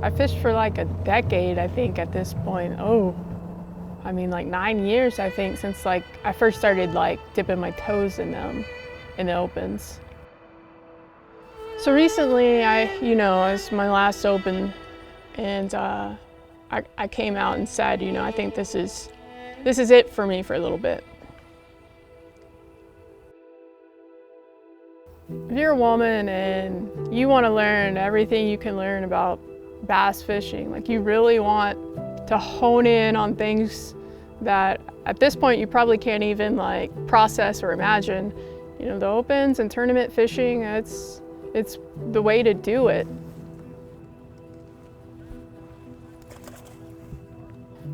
I fished for like a decade, I think, at this point. I mean, like 9 years, I think, since like I first started like dipping my toes in them, in the opens. So recently, it was my last open, and I came out and said, I think this is it for me for a little bit. If you're a woman and you want to learn everything you can learn about bass fishing, like you really want to hone in on things that at this point you probably can't even like process or imagine, the opens and tournament fishing, it's the way to do it.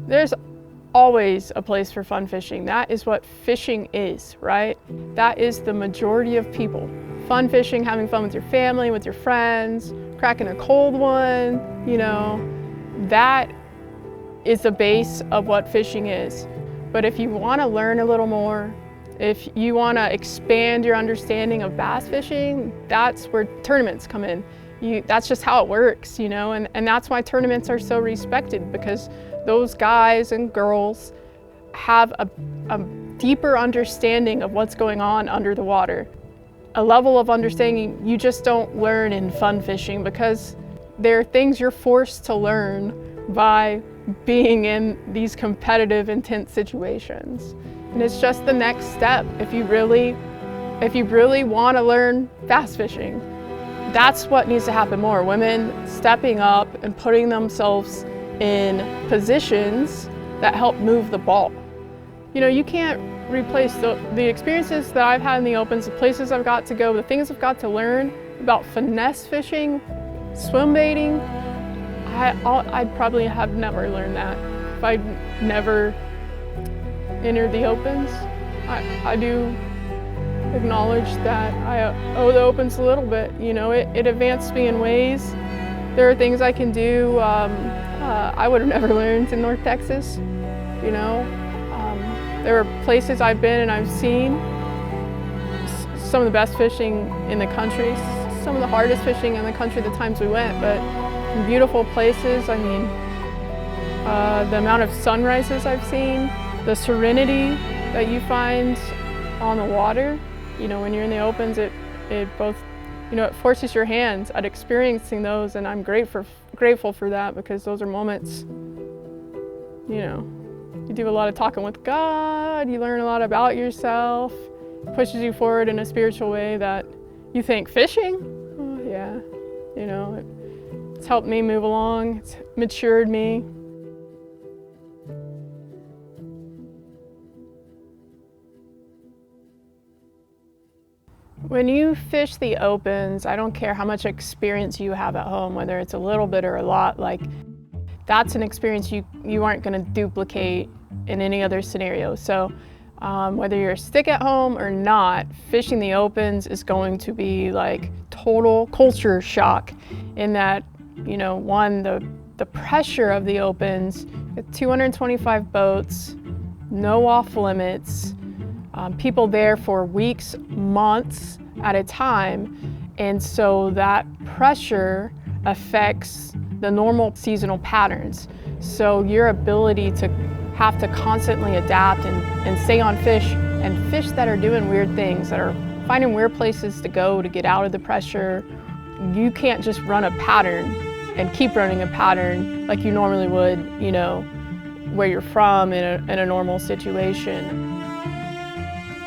There's always a place for fun fishing. That is what fishing is, right? That is the majority of people. Fun fishing, having fun with your family, with your friends, cracking a cold one, that is the base of what fishing is. But if you want to learn a little more, if you want to expand your understanding of bass fishing, that's where tournaments come in. That's just how it works, and that's why tournaments are so respected, because those guys and girls have a deeper understanding of what's going on under the water. A level of understanding you just don't learn in fun fishing, because there are things you're forced to learn by being in these competitive, intense situations. And it's just the next step. If you really want to learn bass fishing, that's what needs to happen more. Women stepping up and putting themselves in positions that help move the ball. You can't replace the experiences that I've had in the opens, the places I've got to go, the things I've got to learn about finesse fishing, swim baiting. I'd probably have never learned that if I'd never entered the opens. I do acknowledge that I owe the opens a little bit. It advanced me in ways. There are things I can do I would have never learned in North Texas. There are places I've been and I've seen some of the best fishing in the country, some of the hardest fishing in the country the times we went, but beautiful places. I mean, the amount of sunrises I've seen, the serenity that you find on the water, when you're in the opens, it both, it forces your hands at experiencing those, and I'm grateful for that, because those are moments, you do a lot of talking with God, you learn a lot about yourself, it pushes you forward in a spiritual way that you think fishing, oh yeah, it's helped me move along, it's matured me. When you fish the opens, I don't care how much experience you have at home, whether it's a little bit or a lot, that's an experience you aren't going to duplicate in any other scenario. So whether you're a stick at home or not, fishing the opens is going to be like total culture shock, in that, one, the pressure of the opens, 225 boats, no off limits, people there for weeks, months at a time, and so that pressure affects the normal seasonal patterns. So your ability to have to constantly adapt and stay on fish, and fish that are doing weird things, that are finding weird places to go to get out of the pressure. You can't just run a pattern and keep running a pattern like you normally would, where you're from in a normal situation.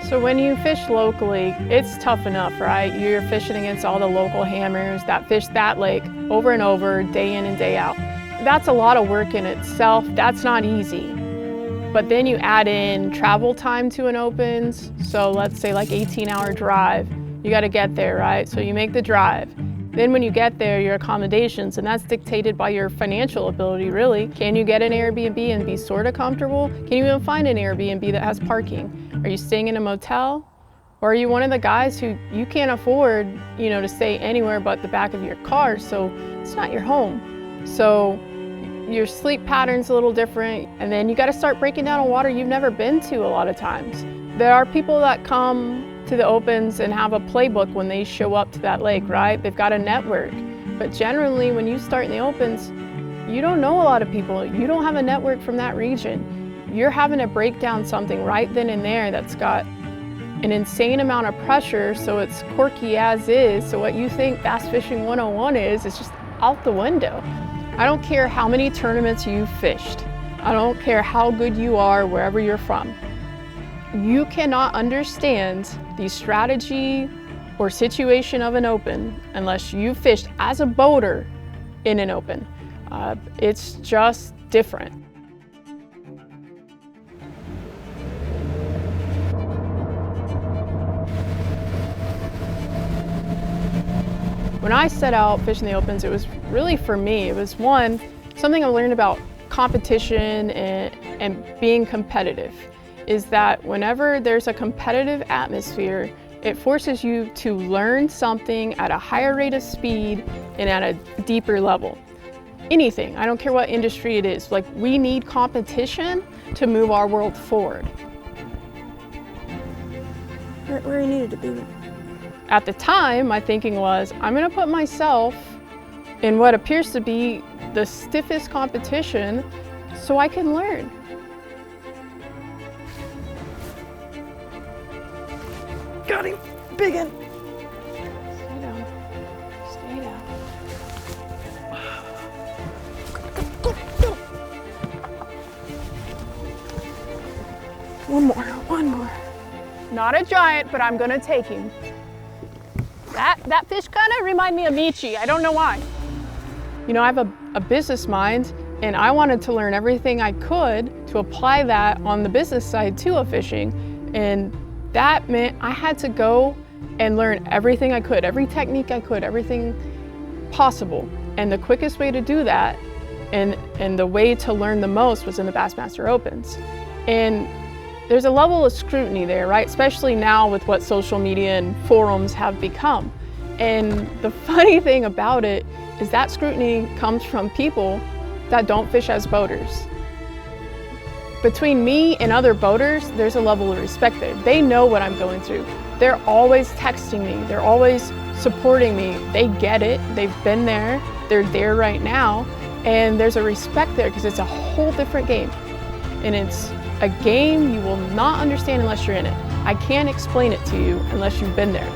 So when you fish locally, it's tough enough, right? You're fishing against all the local hammers that fish that lake over and over, day in and day out. That's a lot of work in itself. That's not easy. But then you add in travel time to an opens. So let's say like 18-hour drive. You got to get there, right? So you make the drive. Then when you get there, your accommodations, and that's dictated by your financial ability, really. Can you get an Airbnb and be sort of comfortable? Can you even find an Airbnb that has parking? Are you staying in a motel? Or are you one of the guys who you can't afford, to stay anywhere but the back of your car, so it's not your home. So your sleep pattern's a little different, and then you got to start breaking down on water you've never been to a lot of times. There are people that come to the opens and have a playbook when they show up to that lake, right? They've got a network. But generally, when you start in the opens, you don't know a lot of people. You don't have a network from that region. You're having to break down something right then and there that's got an insane amount of pressure, so it's quirky as is. So what you think Bass Fishing 101 is just out the window. I don't care how many tournaments you've fished. I don't care how good you are wherever you're from. You cannot understand the strategy or situation of an open unless you fished as a boater in an open. It's just different. When I set out fishing the opens, it was really for me. It was one, something I learned about competition and being competitive, is that whenever there's a competitive atmosphere, it forces you to learn something at a higher rate of speed and at a deeper level. Anything, I don't care what industry it is, like we need competition to move our world forward. Where you needed to be. At the time, my thinking was, I'm gonna put myself in what appears to be the stiffest competition so I can learn. Got him, big one. Stay down, stay down. One more. Not a giant, but I'm gonna take him. That fish kind of remind me of Michi. I don't know why. You know, I have a business mind, and I wanted to learn everything I could to apply that on the business side too of fishing. And that meant I had to go and learn everything I could, every technique I could, everything possible. And the quickest way to do that, and the way to learn the most, was in the Bassmaster Opens. And there's a level of scrutiny there, right? Especially now with what social media and forums have become. And the funny thing about it is that scrutiny comes from people that don't fish as boaters. Between me and other boaters, there's a level of respect there. They know what I'm going through. They're always texting me. They're always supporting me. They get it. They've been there. They're there right now. And there's a respect there because it's a whole different game. And it's a game you will not understand unless you're in it. I can't explain it to you unless you've been there.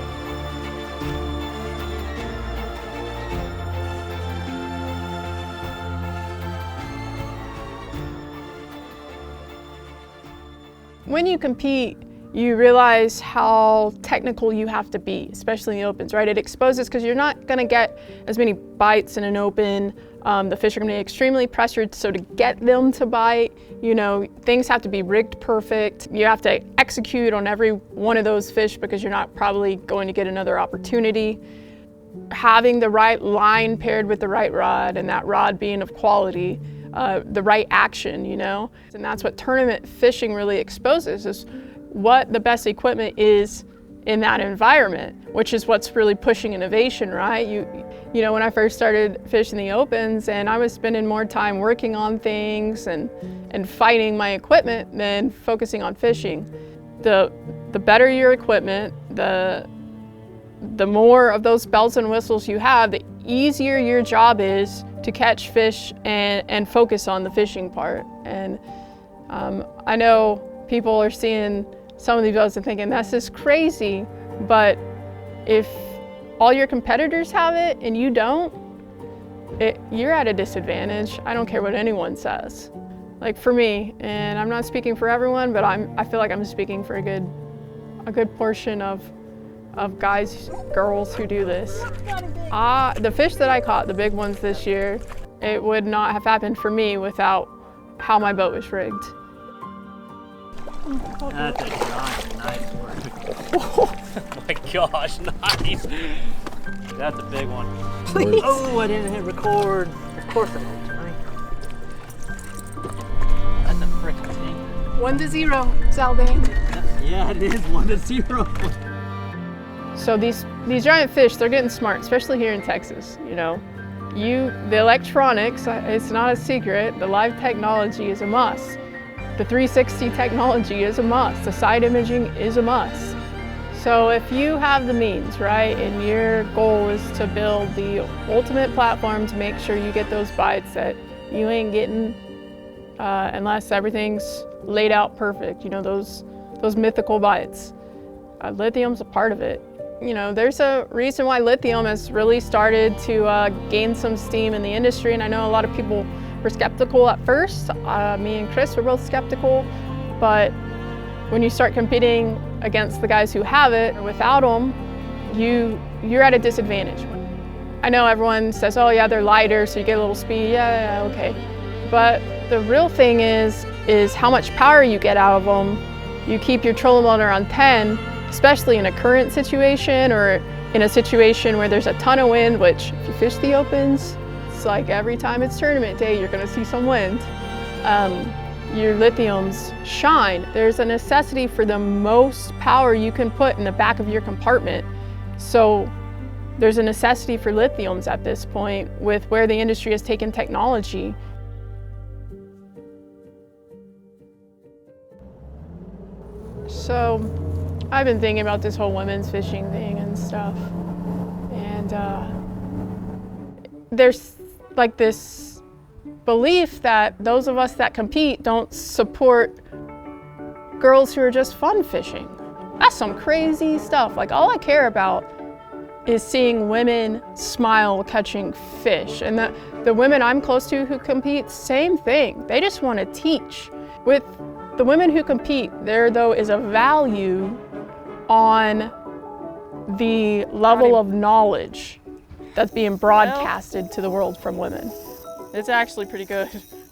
When you compete, you realize how technical you have to be, especially in the opens, right? It exposes, because you're not gonna get as many bites in an open. The fish are gonna be extremely pressured, so to get them to bite, you know, things have to be rigged perfect. You have to execute on every one of those fish because you're not probably going to get another opportunity. Having the right line paired with the right rod, and that rod being of quality, the right action, you know? And that's what tournament fishing really exposes, is what the best equipment is in that environment, which is what's really pushing innovation, right? You know, when I first started fishing the opens, and I was spending more time working on things and fighting my equipment than focusing on fishing. The better your equipment, the more of those bells and whistles you have, the easier your job is to catch fish and focus on the fishing part. And I know people are seeing some of these videos and thinking, that's just crazy. But if all your competitors have it and you don't, you're at a disadvantage. I don't care what anyone says. Like for me, and I'm not speaking for everyone, but I feel like I'm speaking for a good portion of guys, girls who do this. The fish that I caught, the big ones this year, it would not have happened for me without how my boat was rigged. That's a giant, nice one. Oh my gosh, nice. That's a big one. Please. Oh, I didn't hit record. Of course I didn't, right? That's a freaking thing. 1-0, Zaldaingerous. Yeah, it is 1-0. So these giant fish, they're getting smart, especially here in Texas, you know. The electronics, it's not a secret, the live technology is a must. The 360 technology is a must. The side imaging is a must. So if you have the means, right, and your goal is to build the ultimate platform to make sure you get those bites that you ain't getting unless everything's laid out perfect, you know, those mythical bites. Lithium's a part of it. You know, there's a reason why lithium has really started to gain some steam in the industry, and I know a lot of people were skeptical at first. Me and Chris were both skeptical, but when you start competing against the guys who have it, or without them, you're at a disadvantage. I know everyone says, oh yeah, they're lighter, so you get a little speed, yeah, okay. But the real thing is how much power you get out of them. You keep your trolling motor on 10, especially in a current situation or in a situation where there's a ton of wind, which if you fish the opens, it's like every time it's tournament day, you're gonna see some wind. Your lithiums shine. There's a necessity for the most power you can put in the back of your compartment. So there's a necessity for lithiums at this point with where the industry has taken technology. So I've been thinking about this whole women's fishing thing and stuff. And there's like this belief that those of us that compete don't support girls who are just fun fishing. That's some crazy stuff. Like, all I care about is seeing women smile catching fish. And the women I'm close to who compete, same thing. They just want to teach. With the women who compete, there though is a value on the level of knowledge that's being broadcasted to the world from women. It's actually pretty good.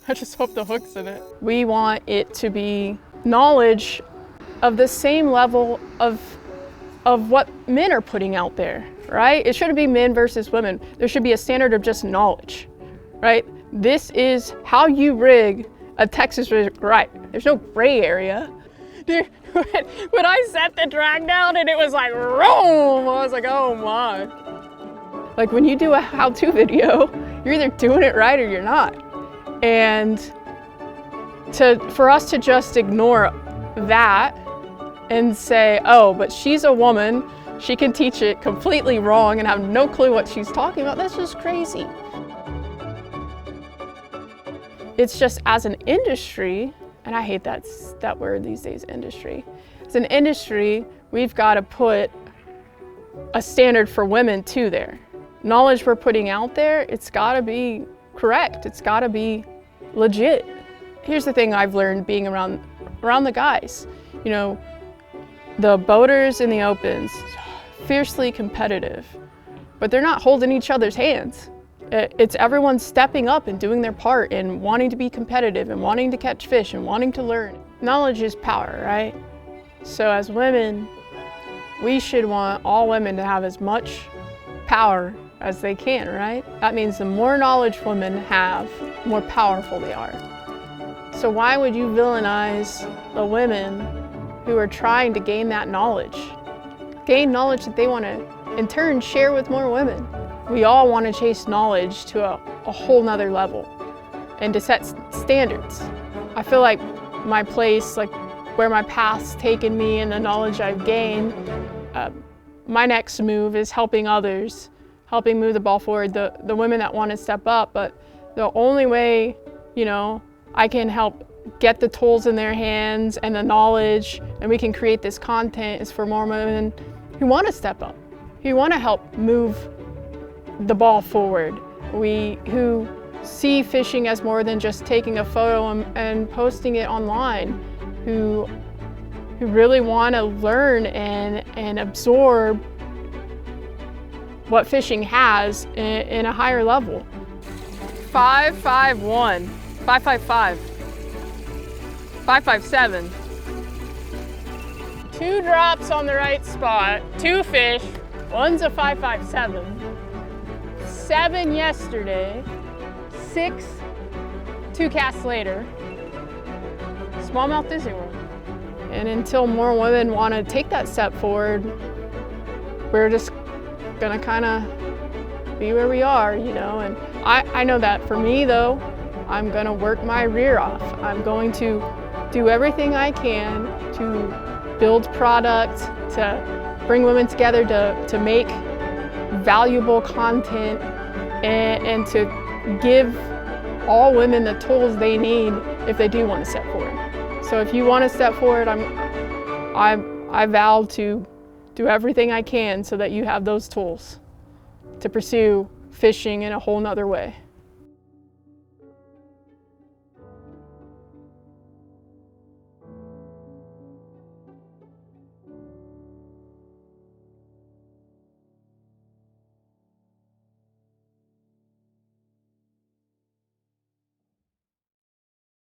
I just hope the hook's in it. We want it to be knowledge of the same level of what men are putting out there, right? It shouldn't be men versus women. There should be a standard of just knowledge, right? This is how you rig a Texas rig, right? There's no gray area. Dude, when I set the drag down and it was like, roam, I was like, oh my. Like, when you do a how-to video, you're either doing it right or you're not. And for us to just ignore that and say, oh, but she's a woman, she can teach it completely wrong and have no clue what she's talking about, that's just crazy. It's just, as an industry, and I hate that word these days, industry. As an industry, we've got to put a standard for women too there. Knowledge we're putting out there, it's got to be correct. It's got to be legit. Here's the thing I've learned being around the guys. You know, the boaters in the opens, fiercely competitive, but they're not holding each other's hands. It's everyone stepping up and doing their part and wanting to be competitive and wanting to catch fish and wanting to learn. Knowledge is power, right? So as women, we should want all women to have as much power as they can, right? That means the more knowledge women have, the more powerful they are. So why would you villainize the women who are trying to gain that knowledge? Gain knowledge that they want to, in turn, share with more women. We all want to chase knowledge to a whole nother level and to set standards. I feel like my place, like where my path's taken me and the knowledge I've gained, my next move is helping others, helping move the ball forward, the women that want to step up. But the only way, you know, I can help get the tools in their hands and the knowledge, and we can create this content, is for more women who want to step up, who want to help move the ball forward. Who see fishing as more than just taking a photo and posting it online, who really want to learn and absorb what fishing has in a higher level. 551, 555, 557. 2 drops on the right spot, 2 fish, one's a 557. 7 yesterday, 6 2 casts later. Smallmouth Disney World. And until more women want to take that step forward, we're just gonna kind of be where we are, you know. And I know that for me though, I'm gonna work my rear off. I'm going to do everything I can to build product, to bring women together to make valuable content and to give all women the tools they need if they do want to step forward. So if you want to step forward, I vow to do everything I can so that you have those tools to pursue fishing in a whole nother way.